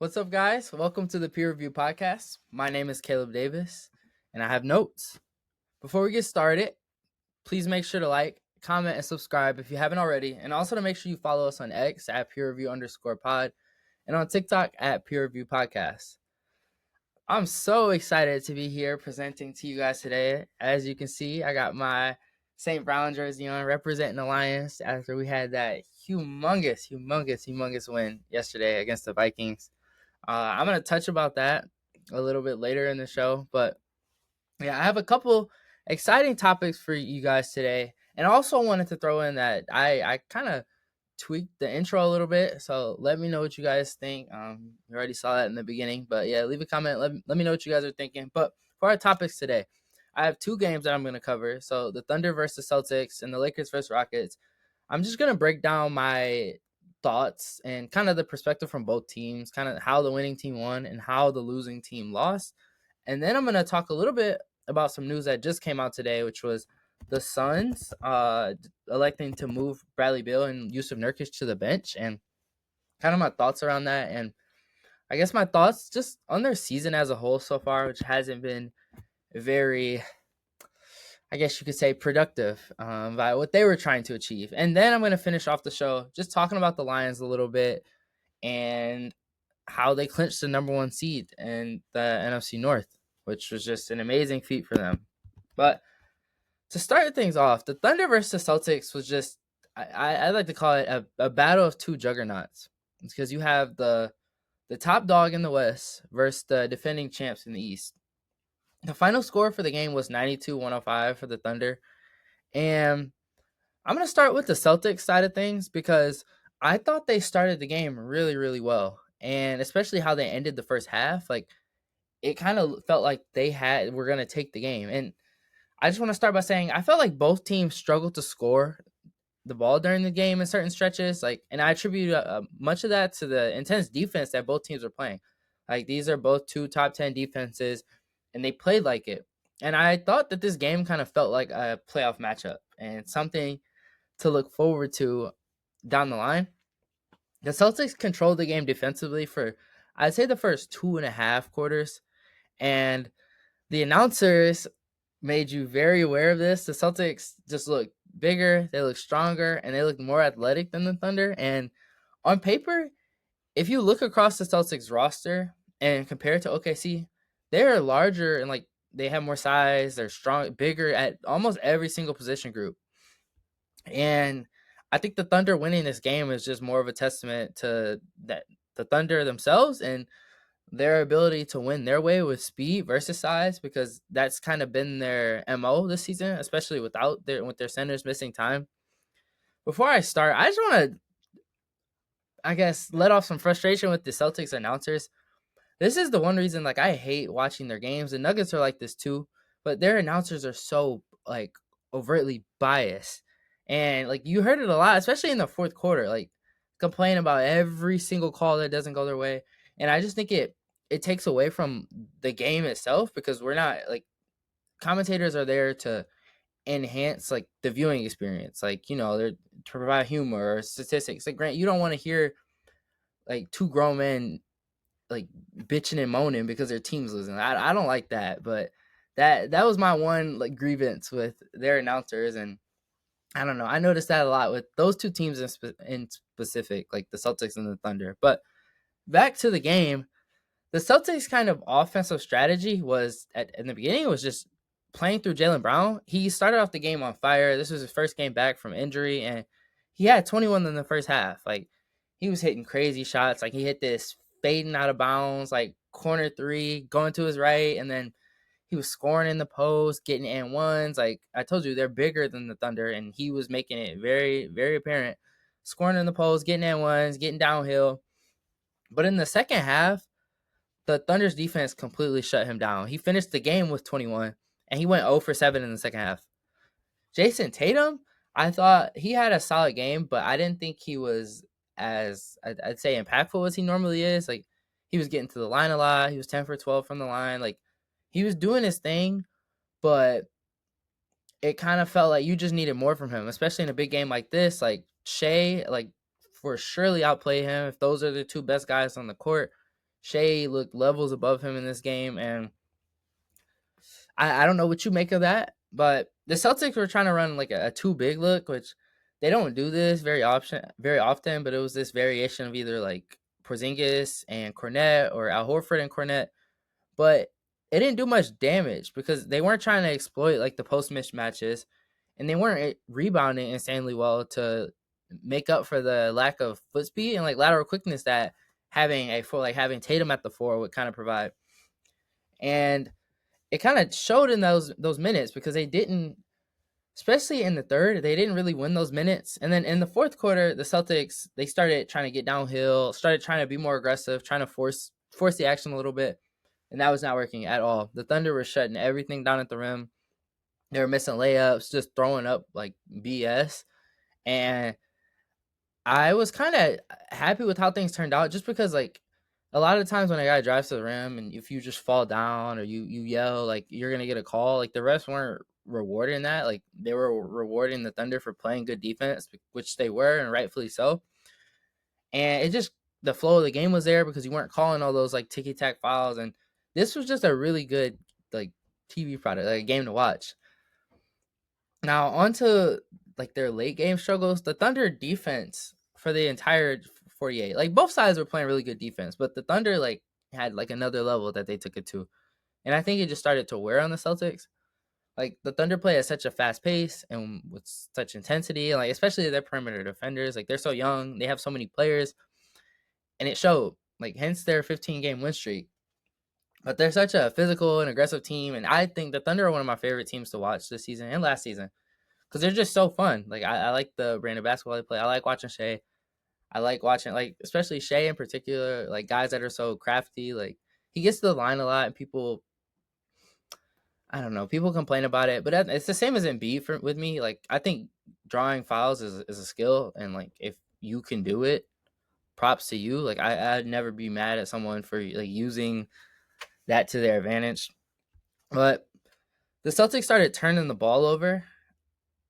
What's up, guys? Welcome to the Peer Review Podcast. My name is Caleb Davis, and I have notes. Before we get started, please make sure to like, comment, and subscribe if you haven't already, and also to make sure you follow us on X at peerreview_pod and on TikTok at Peer Review Podcast. I'm so excited to be here presenting to you guys today. As you can see, I got my St. Brown jersey on, representing the Lions after we had that humongous win yesterday against the Vikings. I'm going to touch about that a little bit later in the show. But yeah, I have a couple exciting topics for you guys today. And I also wanted to throw in that I kind of tweaked the intro a little bit. So let me know what you guys think. You already saw that in the beginning. But yeah, leave a comment. Let me know what you guys are thinking. But for our topics today, I have two games that I'm going to cover. So the Thunder versus Celtics and the Lakers versus Rockets. I'm just going to break down my thoughts and kind of the perspective from both teams, kind of how the winning team won and how the losing team lost. And then I'm going to talk a little bit about some news that just came out today, which was the Suns electing to move Bradley Beal and Yusuf Nurkic to the bench, and kind of my thoughts around that. And I guess my thoughts just on their season as a whole so far, which hasn't been very, I guess you could say, productive by what they were trying to achieve. And then I'm going to finish off the show just talking about the Lions a little bit and how they clinched the number one seed in the NFC North, which was just an amazing feat for them. But to start things off, the Thunder versus Celtics was just, I like to call it a battle of two juggernauts. It's because you have the top dog in the West versus the defending champs in the East. The final score for the game was 92-105 for the Thunder. And I'm going to start with the Celtics side of things because I thought they started the game really, really well. And especially how they ended the first half, like it kind of felt like were going to take the game. And I just want to start by saying I felt like both teams struggled to score the ball during the game in certain stretches. And I attribute much of that to the intense defense that both teams were playing. Like these are both two top 10 defenses, and they played like it. And I thought that this game kind of felt like a playoff matchup and something to look forward to down the line. The Celtics controlled the game defensively for, I'd say, the first 2.5 quarters. And the announcers made you very aware of this. The Celtics just look bigger, they look stronger, and they look more athletic than the Thunder. And on paper, if you look across the Celtics roster and compare it to OKC, they're larger and like they have more size, they're strong, bigger at almost every single position group. And I think the Thunder winning this game is just more of a testament to that the Thunder themselves and their ability to win their way with speed versus size, because that's kind of been their MO this season, especially with their centers missing time. Before I start, I just want to, I guess, let off some frustration with the Celtics announcers. This is the one reason like I hate watching their games. The Nuggets are like this too, but their announcers are so like overtly biased. And like you heard it a lot, especially in the fourth quarter, like complain about every single call that doesn't go their way. And I just think it takes away from the game itself, because we're not like, commentators are there to enhance like the viewing experience. Like, they're to provide humor or statistics. Like, Grant, you don't want to hear like two grown men like bitching and moaning because their team's losing. I don't like that. But that was my one like grievance with their announcers. And I don't know, I noticed that a lot with those two teams in specific, like the Celtics and the Thunder. But back to the game, the Celtics' kind of offensive strategy was in the beginning, it was just playing through Jaylen Brown. He started off the game on fire. This was his first game back from injury, and he had 21 in the first half. Like, he was hitting crazy shots. Like, he hit this fading out of bounds, like corner three, going to his right, and then he was scoring in the post, getting and ones. Like I told you, they're bigger than the Thunder, and he was making it very, very apparent. Scoring in the post, getting and ones, getting downhill. But in the second half, the Thunder's defense completely shut him down. He finished the game with 21, and he went 0 for 7 in the second half. Jason Tatum, I thought he had a solid game, but I didn't think he was as, I'd say, impactful as he normally is. Like, he was getting to the line a lot. He was 10 for 12 from the line. Like, he was doing his thing, but it kind of felt like you just needed more from him, especially in a big game like this. Like, Shea, like, for surely outplay him. If those are the two best guys on the court, Shea looked levels above him in this game, and I don't know what you make of that, but the Celtics were trying to run like a too big look, which they don't do this very often, but it was this variation of either like Porzingis and Cornette or Al Horford and Cornette, but it didn't do much damage because they weren't trying to exploit like the post mismatches, and they weren't rebounding insanely well to make up for the lack of foot speed and like lateral quickness that having Tatum at the four would kind of provide. And it kind of showed in those minutes because they didn't, especially in the third, they didn't really win those minutes. And then in the fourth quarter, the Celtics, they started trying to get downhill, started trying to be more aggressive, trying to force the action a little bit, and that was not working at all. The Thunder were shutting everything down at the rim. They were missing layups, just throwing up like BS. And I was kind of happy with how things turned out just because like a lot of times when a guy drives to the rim and if you just fall down or you yell like you're gonna get a call, like the refs weren't rewarding that. Like they were rewarding the Thunder for playing good defense, which they were, and rightfully so. And it just, the flow of the game was there because you weren't calling all those like ticky tack fouls, and this was just a really good like TV product, like a game to watch. Now onto like their late game struggles. The Thunder defense for the entire 48, like both sides were playing really good defense, but the Thunder like had like another level that they took it to, and I think it just started to wear on the Celtics. Like the Thunder play at such a fast pace and with such intensity, like especially their perimeter defenders. Like they're so young, they have so many players, and it showed. Like hence their 15-game win streak. But they're such a physical and aggressive team, and I think the Thunder are one of my favorite teams to watch this season and last season because they're just so fun. Like I like the brand of basketball they play. I like watching Shea. I like watching, like, especially Shea in particular, like guys that are so crafty. Like he gets to the line a lot, and people, I don't know, people complain about it, but it's the same as Embiid with me. Like I think drawing fouls is a skill, and like if you can do it, props to you. Like I'd never be mad at someone for like using that to their advantage. But the Celtics started turning the ball over,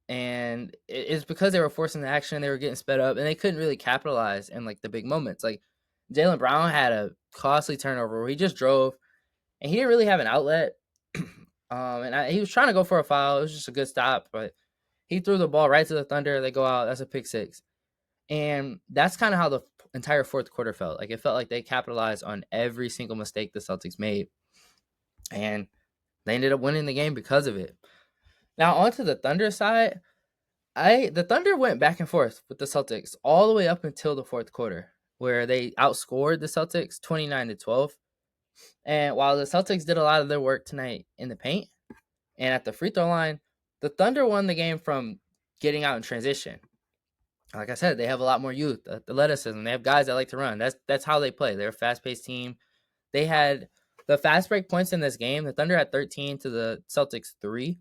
and it's because they were forcing the action, they were getting sped up, and they couldn't really capitalize in like the big moments. Like Jaylen Brown had a costly turnover where he just drove, and he didn't really have an outlet. He was trying to go for a foul. It was just a good stop, but he threw the ball right to the Thunder. They go out. That's a pick six. And that's kind of how the entire fourth quarter felt. Like it felt like they capitalized on every single mistake the Celtics made, and they ended up winning the game because of it. Now onto the Thunder side, the Thunder went back and forth with the Celtics all the way up until the fourth quarter, where they outscored the Celtics 29-12. And while the Celtics did a lot of their work tonight in the paint and at the free throw line, the Thunder won the game from getting out in transition. Like I said, they have a lot more youth, athleticism. They have guys that like to run. That's how they play. They're a fast-paced team. They had the fast break points in this game. The Thunder had 13 to the Celtics 3.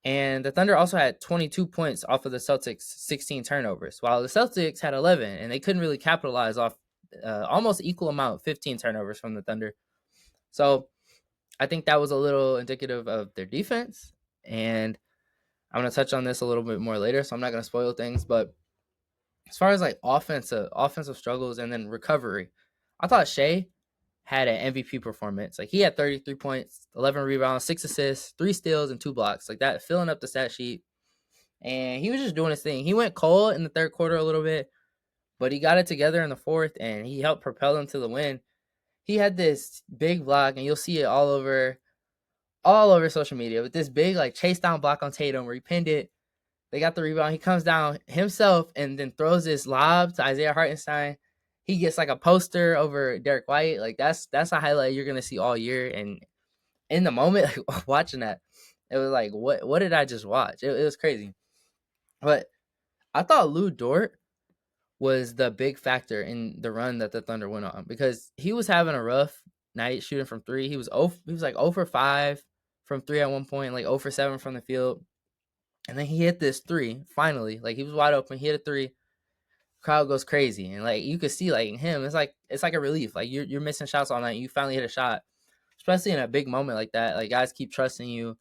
And the Thunder also had 22 points off of the Celtics' 16 turnovers, while the Celtics had 11, and they couldn't really capitalize off almost equal amount, 15 turnovers from the Thunder. So I think that was a little indicative of their defense, and I'm going to touch on this a little bit more later, so I'm not going to spoil things. But as far as like offensive struggles and then recovery, I thought Shea had an MVP performance. Like he had 33 points, 11 rebounds, 6 assists, 3 steals, and 2 blocks. Like that, filling up the stat sheet. And he was just doing his thing. He went cold in the third quarter a little bit, but he got it together in the fourth, and he helped propel them to the win. He had this big block, and you'll see it all over social media, with this big like chase down block on Tatum where he pinned it. They got the rebound. He comes down himself and then throws this lob to Isaiah Hartenstein. He gets like a poster over Derek White. Like that's a highlight you're gonna see all year. And in the moment, like watching that, it was like, what did I just watch? It was crazy. But I thought Lou Dort was the big factor in the run that the Thunder went on, because he was having a rough night shooting from three. He was like 0 for 5 from 3 at one point, like 0 for 7 from the field. And then he hit this 3 finally. Like he was wide open, he hit a 3. Crowd goes crazy, and like you could see like in him, it's like a relief. Like you're missing shots all night, you finally hit a shot, especially in a big moment like that. Like guys keep trusting you.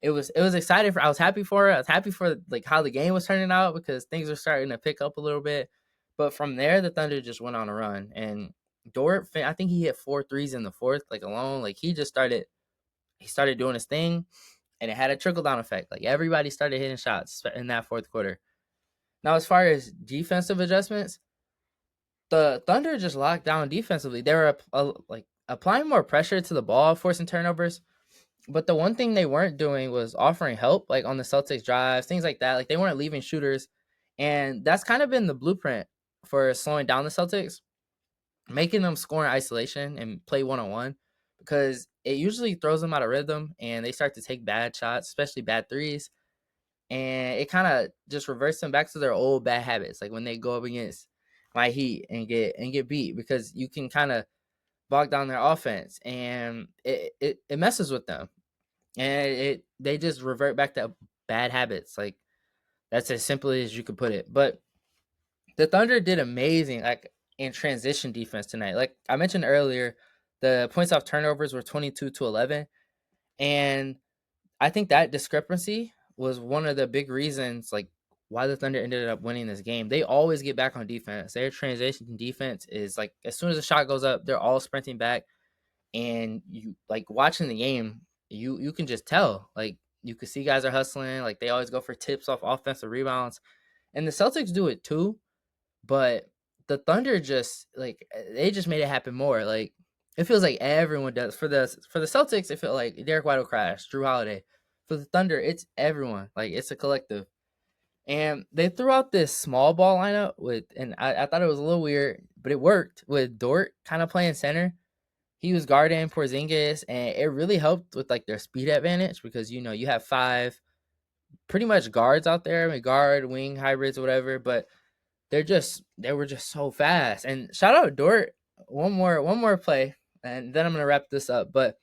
It was exciting. I was happy for it. I was happy for like how the game was turning out, because things were starting to pick up a little bit. But from there, the Thunder just went on a run, and Dort, I think he hit 4 threes in the fourth, like alone. Like he started doing his thing, and it had a trickle down effect. Like everybody started hitting shots in that fourth quarter. Now, as far as defensive adjustments, the Thunder just locked down defensively. They were like applying more pressure to the ball, forcing turnovers. But the one thing they weren't doing was offering help, like on the Celtics drives, things like that. Like they weren't leaving shooters, and that's kind of been the blueprint for slowing down the Celtics, making them score in isolation and play 1-on-1, because it usually throws them out of rhythm and they start to take bad shots, especially bad threes, and it kind of just reverts them back to their old bad habits, like when they go up against my Heat and get beat, because you can kind of bog down their offense and it messes with them, and they just revert back to bad habits. Like that's as simple as you could put it. But the Thunder did amazing, like in transition defense tonight. Like I mentioned earlier, the points off turnovers were 22-11, and I think that discrepancy was one of the big reasons, like why the Thunder ended up winning this game. They always get back on defense. Their transition defense is like as soon as the shot goes up, they're all sprinting back, and you like watching the game, you can just tell, like you can see guys are hustling, like they always go for tips off offensive rebounds, and the Celtics do it too, but the Thunder just like they just made it happen more. Like it feels like everyone does. For the Celtics, it felt like Derek White will crash, Drew Holiday. For the Thunder, it's everyone. Like it's a collective. And they threw out this small ball lineup with, and I thought it was a little weird, but it worked with Dort kind of playing center. He was guarding Porzingis, and it really helped with like their speed advantage, because you have five pretty much guards out there, I mean, guard, wing hybrids, or whatever. But they were just so fast. And shout out Dort. One more play, and then I'm gonna wrap this up. But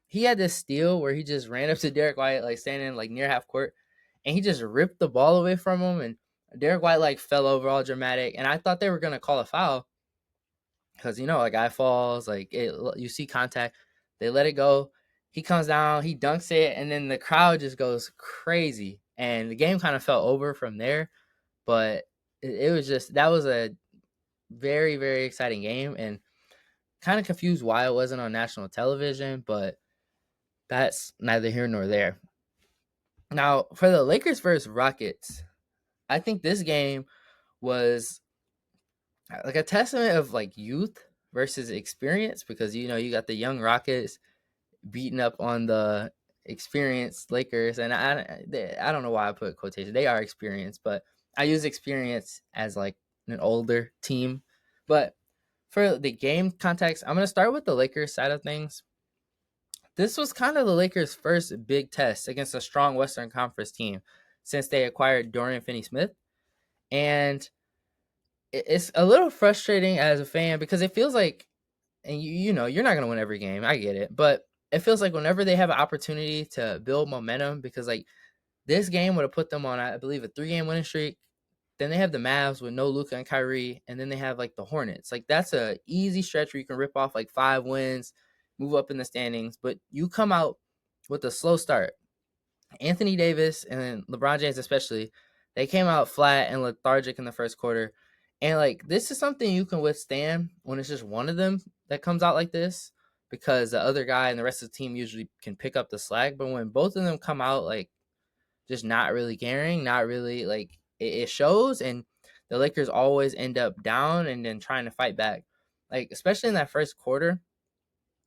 he had this steal where he just ran up to Derek White, like standing like near half court, and he just ripped the ball away from him, and Derek White like fell over all dramatic. And I thought they were gonna call a foul, because a guy falls, like you see contact, they let it go. He comes down, he dunks it, and then the crowd just goes crazy, and the game kind of fell over from there. But it was just, that was a very, very exciting game, and kind of confused why it wasn't on national television, but that's neither here nor there. Now, for the Lakers versus Rockets, I think this game was like a testament of like youth versus experience, because you got the young Rockets beating up on the experienced Lakers, and I don't know why I put quotation. They are experienced, but I use experience as like an older team. But for the game context, I'm gonna start with the Lakers side of things. This was kind of the Lakers' first big test against a strong Western Conference team since they acquired Dorian Finney-Smith, and it's a little frustrating as a fan, because it feels like, and you're not gonna win every game. I get it, but it feels like whenever they have an opportunity to build momentum, because like this game would have put them on, I believe, a 3-game winning streak. Then they have the Mavs with no Luka and Kyrie, and then they have like the Hornets. Like that's a easy stretch where you can rip off like 5 wins, move up in the standings. But you come out with a slow start. Anthony Davis and LeBron James especially, they came out flat and lethargic in the first quarter. And like this is something you can withstand when it's just one of them that comes out like this, because the other guy and the rest of the team usually can pick up the slack. But when both of them come out like just not really caring, not really like it shows, and the Lakers always end up down and then trying to fight back. Like especially in that first quarter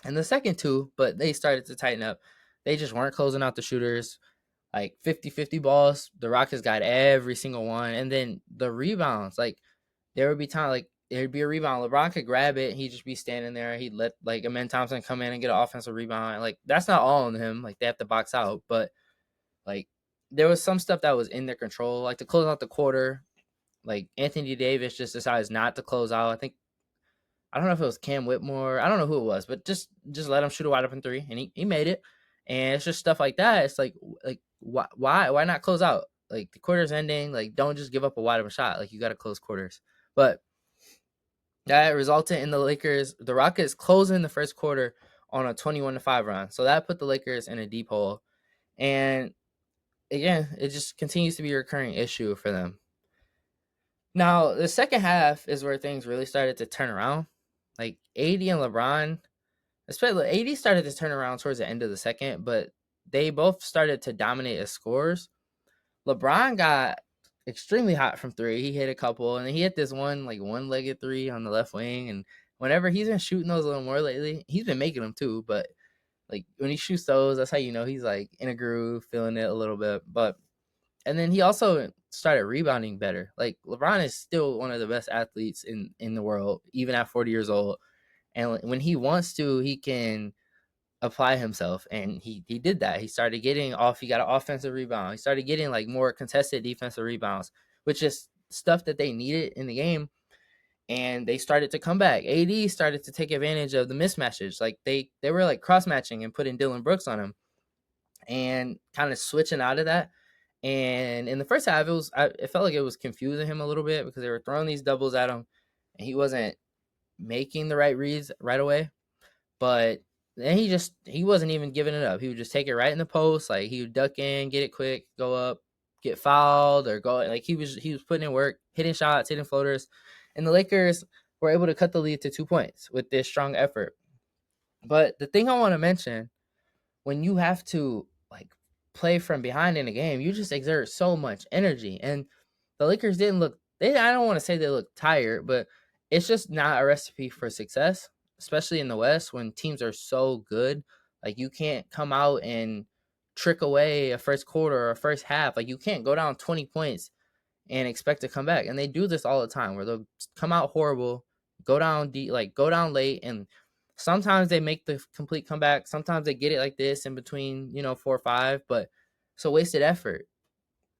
and the second two, but they started to tighten up. They just weren't closing out the shooters. Like 50-50 balls, the Rockets got every single one. And then the rebounds, like there would be time, like there'd be a rebound, LeBron could grab it, he'd just be standing there, he'd let like Amen Thompson come in and get an offensive rebound. Like that's not all on him, like they have to box out, but like there was some stuff that was in their control, like to close out the quarter. Like Anthony Davis just decides not to close out. I don't know if it was Cam Whitmore. I don't know who it was, but just let him shoot a wide open three, and he made it. And it's just stuff like that. It's like why not close out? Like the quarter's ending. Like don't just give up a wide open shot. Like you got to close quarters. But that resulted in the Rockets closing the first quarter on a 21-5 run. So that put the Lakers in a deep hole. And again, it just continues to be a recurring issue for them. Now, the second half is where things really started to turn around. like AD and LeBron, especially AD started to turn around towards the end of the second, but they both started to dominate as scorers. LeBron got extremely hot from three. He hit a couple, and he hit this one-legged three on the left wing. And whenever he's been shooting those a little more lately, he's been making them too. But like when he shoots those, that's how you know he's like in a groove, feeling it a little bit. But and then he also started rebounding better. Like LeBron is still one of the best athletes in the world, even at 40 years old. And when he wants to, he can apply himself, and he did that. He started getting off. He got an offensive rebound. He started getting like more contested defensive rebounds, which is stuff that they needed in the game. And they started to come back. AD started to take advantage of the mismatches. Like they were like cross matching and putting Dylan Brooks on him, and kind of switching out of that. And in the first half, it felt like it was confusing him a little bit because they were throwing these doubles at him, and he wasn't making the right reads right away. But then he wasn't even giving it up. He would just take it right in the post. Like he would duck in, get it quick, go up, get fouled, or go like he was putting in work, hitting shots, hitting floaters. And the Lakers were able to cut the lead to 2 points with this strong effort. But the thing I want to mention, when you have to like play from behind in a game, you just exert so much energy. And the Lakers didn't look I don't want to say they look tired, but it's just not a recipe for success, especially in the West when teams are so good. Like you can't come out and trick away a first quarter or a first half. Like you can't go down 20 points and expect to come back. And they do this all the time where they'll come out horrible, go down deep, like go down late, and sometimes they make the complete comeback. Sometimes they get it like this in between, 4 or 5, but it's a wasted effort.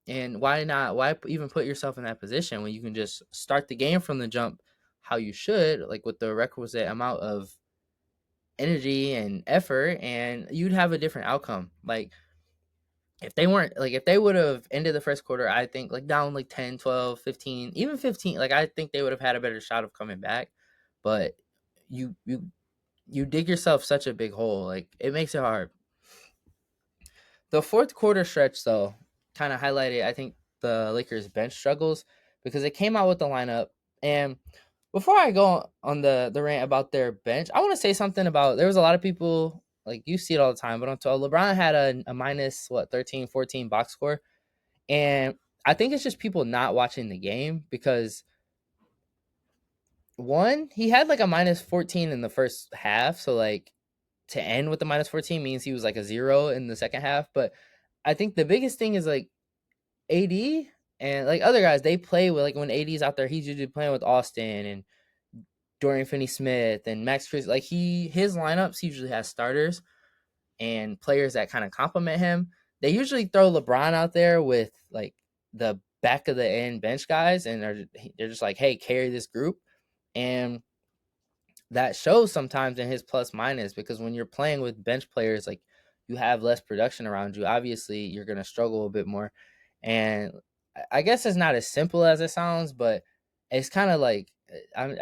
And why not? Why even put yourself in that position when you can just start the game from the jump how you should, like with the requisite amount of energy and effort, and you'd have a different outcome. Like if they would have ended the first quarter, I think like down like 10, 12, 15, even 15, like I think they would have had a better shot of coming back. But you you you dig yourself such a big hole. Like it makes it hard. The fourth quarter stretch, though, kind of highlighted, I think, the Lakers' bench struggles because they came out with the lineup. And before I go on the rant about their bench, I want to say something about there was a lot of people, like you see it all the time, but on LeBron had a minus, 13, 14 box score. And I think it's just people not watching the game because, one, he had like a minus 14 in the first half. So, like, to end with the minus 14 means he was like a zero in the second half. But I think the biggest thing is like AD and like other guys, they play with like when AD's out there, he's usually playing with Austin and Dorian Finney-Smith and Max Chris. Like his lineups usually has starters and players that kind of complement him. They usually throw LeBron out there with like the back of the end bench guys, and they're just like, hey, carry this group. And that shows sometimes in his plus minus because when you're playing with bench players, like you have less production around you. Obviously, you're gonna struggle a bit more, and I guess it's not as simple as it sounds, but it's kind of like I'm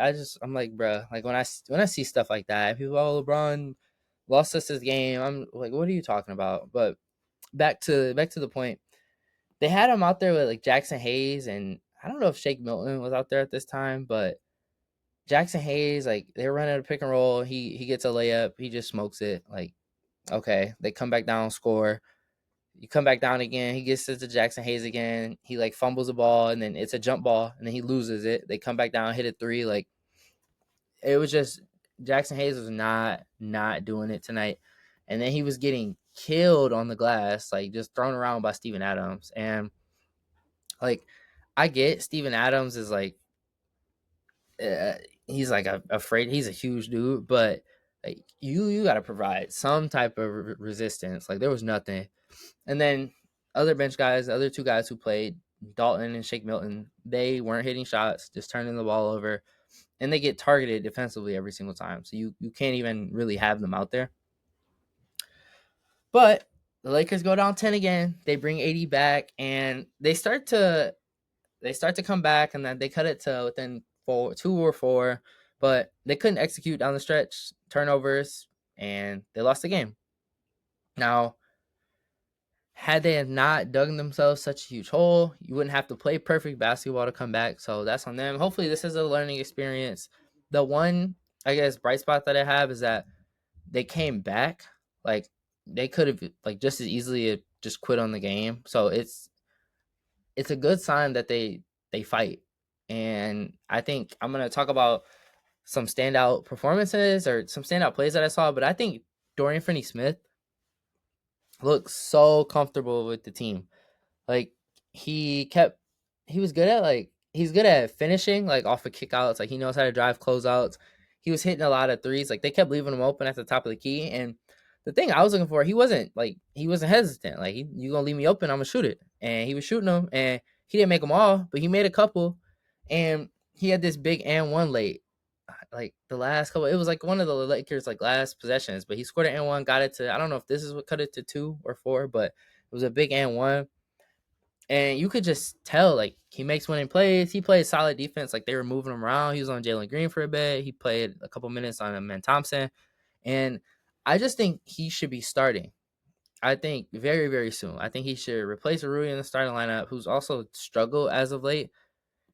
like, bruh, like when I see stuff like that, people, oh, LeBron lost us this game. I'm like, what are you talking about? But back to the point, they had him out there with like Jackson Hayes, and I don't know if Shake Milton was out there at this time, but Jackson Hayes, like they're running a pick and roll. He gets a layup. He just smokes it. Like, okay, they come back down, score. You come back down again. He gets it to Jackson Hayes again. He like fumbles the ball, and then it's a jump ball, and then he loses it. They come back down, hit a three. Like it was just Jackson Hayes was not doing it tonight, and then he was getting killed on the glass, like just thrown around by Steven Adams. And like I get Steven Adams is like uh, he's like afraid. He's a huge dude, but like you got to provide some type of resistance. Like there was nothing, and then other bench guys, the other two guys who played, Dalton and Shake Milton, they weren't hitting shots, just turning the ball over, and they get targeted defensively every single time. So you can't even really have them out there. But the Lakers go down 10 again. They bring 80 back, and they start to come back, and then they cut it to within 2 or 4, but they couldn't execute down the stretch, turnovers, and they lost the game. Now, had they not dug themselves such a huge hole, you wouldn't have to play perfect basketball to come back. So that's on them. Hopefully, this is a learning experience. The one I guess bright spot that I have is that they came back. Like they could have like just as easily just quit on the game. So it's a good sign that they fight. And I think I'm gonna talk about some standout performances or some standout plays that I saw. But I think Dorian Finney-Smith looks so comfortable with the team. Like he kept he was good at he's good at finishing like off of kickouts. Like he knows how to drive closeouts. He was hitting a lot of threes. Like they kept leaving him open at the top of the key. And the thing I was looking for, he wasn't hesitant. Like you gonna leave me open, I'm gonna shoot it. And he was shooting them, and he didn't make them all, but he made a couple. And he had this big and one late. Like the last couple, it was like one of the Lakers like last possessions, but he scored an and one, got it to I don't know if this is what cut it to 2 or 4, but it was a big and one. And you could just tell, like, he makes winning plays. He plays solid defense. Like, they were moving him around. He was on Jalen Green for a bit. He played a couple minutes on Amen Thompson. And I just think he should be starting. I think very, very soon. I think he should replace Rui in the starting lineup, who's also struggled as of late.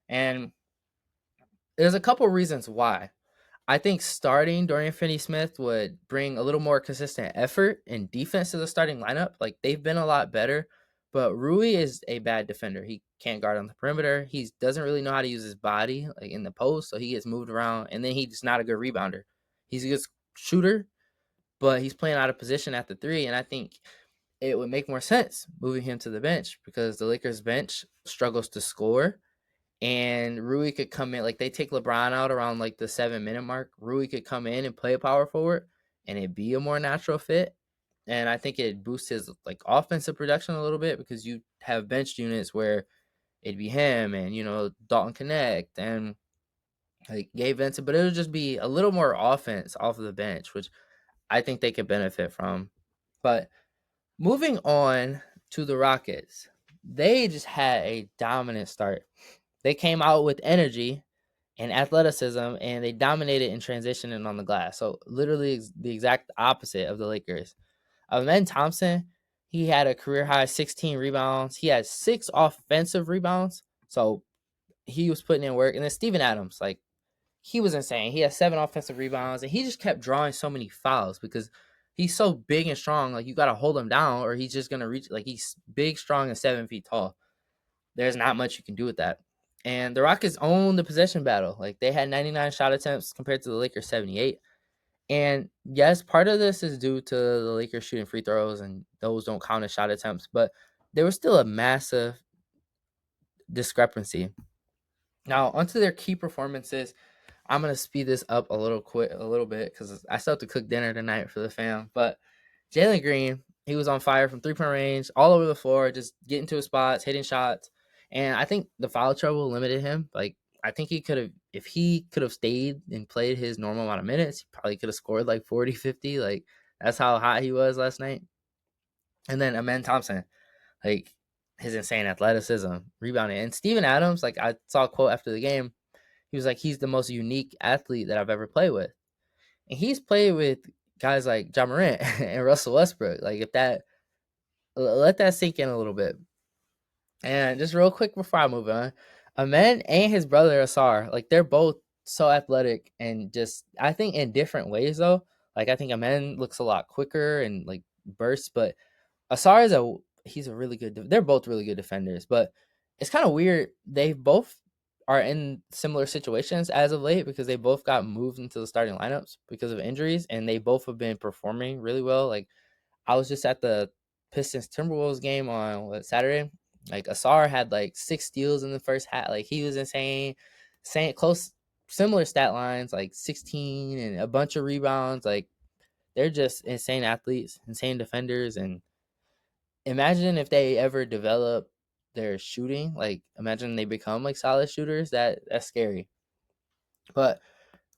And there's a couple reasons why. I think starting Dorian Finney-Smith would bring a little more consistent effort and defense to the starting lineup. Like they've been a lot better, but Rui is a bad defender. He can't guard on the perimeter. He doesn't really know how to use his body like in the post, so he gets moved around, and then he's not a good rebounder. He's a good shooter, but he's playing out of position at the three, and I think it would make more sense moving him to the bench because the Lakers bench struggles to score, and Rui could come in. Like they take LeBron out around like the 7 minute mark. Rui could come in and play a power forward, and it'd be a more natural fit. And I think it boosts his like offensive production a little bit because you have bench units where it'd be him and Dalton Connect and like Gabe Vincent, but it would just be a little more offense off of the bench, which I think they could benefit from. But moving on to the Rockets, they just had a dominant start. They came out with energy and athleticism, and they dominated in transition and on the glass. So literally the exact opposite of the Lakers. Amen Thompson, he had a career high 16 rebounds. He had 6 offensive rebounds. So he was putting in work. And then Steven Adams, like he was insane. He had 7 offensive rebounds, and he just kept drawing so many fouls because he's so big and strong. Like you got to hold him down, or he's just gonna reach. Like he's big, strong, and 7 feet tall. There's not much you can do with that. And the Rockets owned the possession battle. Like they had 99 shot attempts compared to the Lakers 78. And yes, part of this is due to the Lakers shooting free throws, and those don't count as shot attempts, but there was still a massive discrepancy. Now, onto their key performances. I'm gonna speed this up a little bit because I still have to cook dinner tonight for the fam. But Jalen Green, he was on fire from 3-point range, all over the floor, just getting to his spots, hitting shots. And I think the foul trouble limited him. Like I think if he could have stayed and played his normal amount of minutes, he probably could have scored like 40, 50. Like that's how hot he was last night. And then Amen Thompson, like his insane athleticism, rebounding. And Steven Adams, like I saw a quote after the game. He was like, he's the most unique athlete that I've ever played with. And he's played with guys like Ja Morant and Russell Westbrook. Like let that sink in a little bit. And just real quick before I move on, Amen and his brother Asar, like they're both so athletic and just I think in different ways though. Like I think Amen looks a lot quicker and like bursts, but Asar he's a really good. They're both really good defenders, but it's kind of weird. They both are in similar situations as of late because they both got moved into the starting lineups because of injuries, and they both have been performing really well. Like I was just at the Pistons Timberwolves game on Saturday. Like Asar had like 6 steals in the first half. Like he was insane, same close similar stat lines like 16 and a bunch of rebounds. Like they're just insane athletes, insane defenders, and imagine if they ever develop their shooting. Like imagine they become like solid shooters. That's scary. But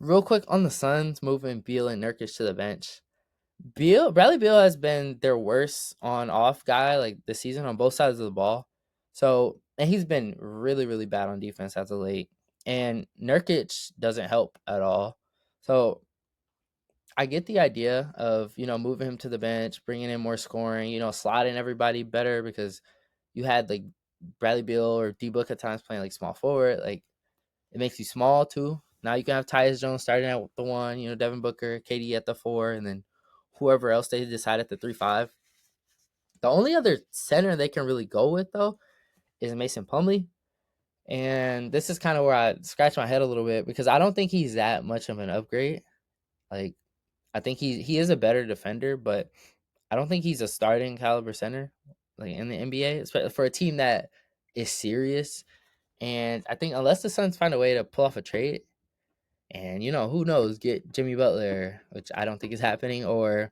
real quick on the Suns moving Beal and Nurkic to the bench. Bradley Beal has been their worst on off guy like this season on both sides of the ball. So and he's been really, really bad on defense as of late. And Nurkic doesn't help at all. So I get the idea of, moving him to the bench, bringing in more scoring, slotting everybody better because you had like Bradley Beal or D Book at times playing like small forward. Like it makes you small too. Now you can have Tyus Jones starting at the 1, Devin Booker, KD at the 4, and then whoever else they decide at the 3-5. The only other center they can really go with, though, is Mason Plumlee. And this is kind of where I scratch my head a little bit because I don't think he's that much of an upgrade. Like, I think he is a better defender, but I don't think he's a starting caliber center like in the NBA, especially for a team that is serious. And I think unless the Suns find a way to pull off a trade, and who knows, get Jimmy Butler, which I don't think is happening, or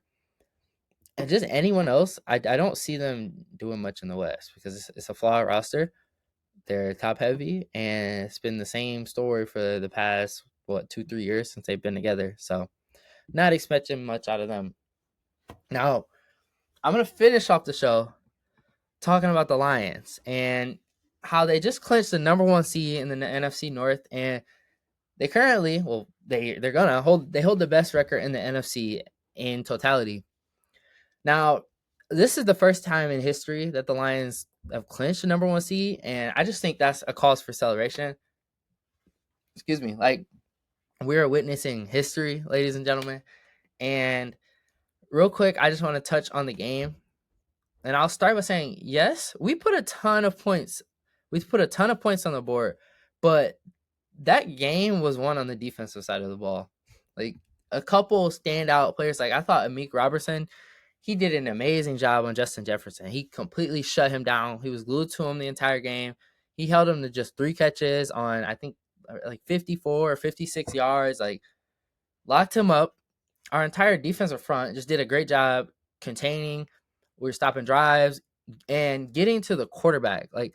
just anyone else, I don't see them doing much in the West because it's a flawed roster. They're top heavy, and it's been the same story for the past 2-3 years since they've been together. So not expecting much out of them. Now I'm gonna finish off the show talking about the Lions and how they just clinched the number 1 seed in the NFC North, and they currently, they're hold the best record in the NFC in totality. Now, this is the first time in history that the Lions have clinched the number 1 seed, and I just think that's a cause for celebration. Excuse me, like we are witnessing history, ladies and gentlemen. And real quick, I just want to touch on the game. And I'll start by saying, yes, we put a ton of points. We put a ton of points on the board, but that game was won on the defensive side of the ball. Like a couple standout players. Like I thought Amik Robertson, he did an amazing job on Justin Jefferson. He completely shut him down. He was glued to him the entire game. He held him to just 3 catches on, I think, like 54 or 56 yards. Like locked him up. Our entire defensive front just did a great job containing. We were stopping drives and getting to the quarterback. Like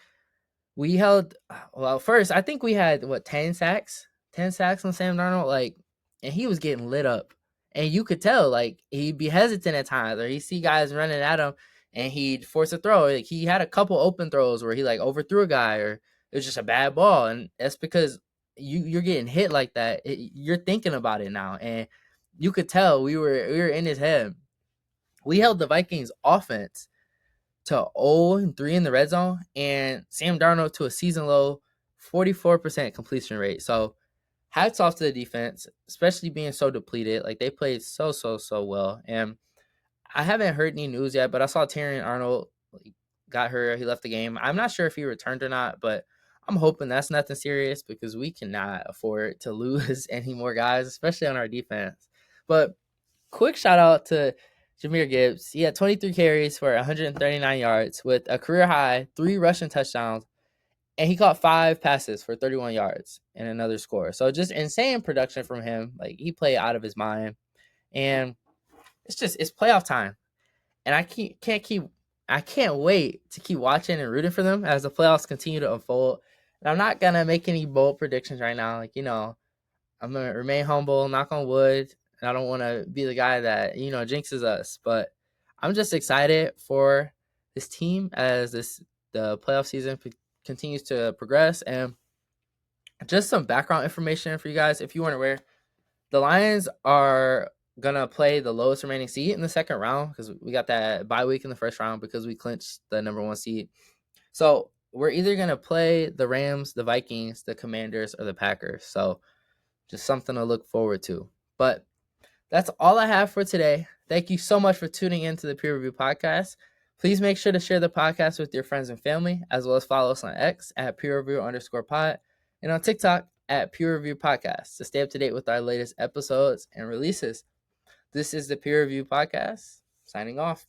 we held, well, first I think we had 10 sacks on Sam Darnold. Like, and he was getting lit up, and you could tell like he'd be hesitant at times, or he'd see guys running at him, and he'd force a throw. Like he had a couple open throws where he like overthrew a guy, or it was just a bad ball, and that's because you're getting hit like that. You're thinking about it now, and you could tell we were in his head. We held the Vikings offense to 0-3 in the red zone, and Sam Darnold to a season low 44% completion rate. So hats off to the defense, especially being so depleted. Like they played so well. And I haven't heard any news yet, but I saw Terrion Arnold got hurt. He left the game. I'm not sure if he returned or not, but I'm hoping that's nothing serious because we cannot afford to lose any more guys, especially on our defense. But quick shout out to Jahmyr Gibbs. He had 23 carries for 139 yards with a career high 3 rushing touchdowns, and he caught 5 passes for 31 yards and another score. So just insane production from him. Like he played out of his mind, and it's playoff time, and I can't wait to keep watching and rooting for them as the playoffs continue to unfold. And I'm not gonna make any bold predictions right now. Like I'm gonna remain humble, knock on wood. And I don't want to be the guy that jinxes us, but I'm just excited for this team as the playoff season continues to progress. And just some background information for you guys, if you weren't aware, the Lions are gonna play the lowest remaining seed in the second round because we got that bye week in the first round because we clinched the number 1 seed. So we're either gonna play the Rams, the Vikings, the Commanders, or the Packers. So just something to look forward to. But that's all I have for today. Thank you so much for tuning in to the Peer Review Podcast. Please make sure to share the podcast with your friends and family, as well as follow us on X at PeerReview_pod and on TikTok at Peer Review Podcast to stay up to date with our latest episodes and releases. This is the Peer Review Podcast, signing off.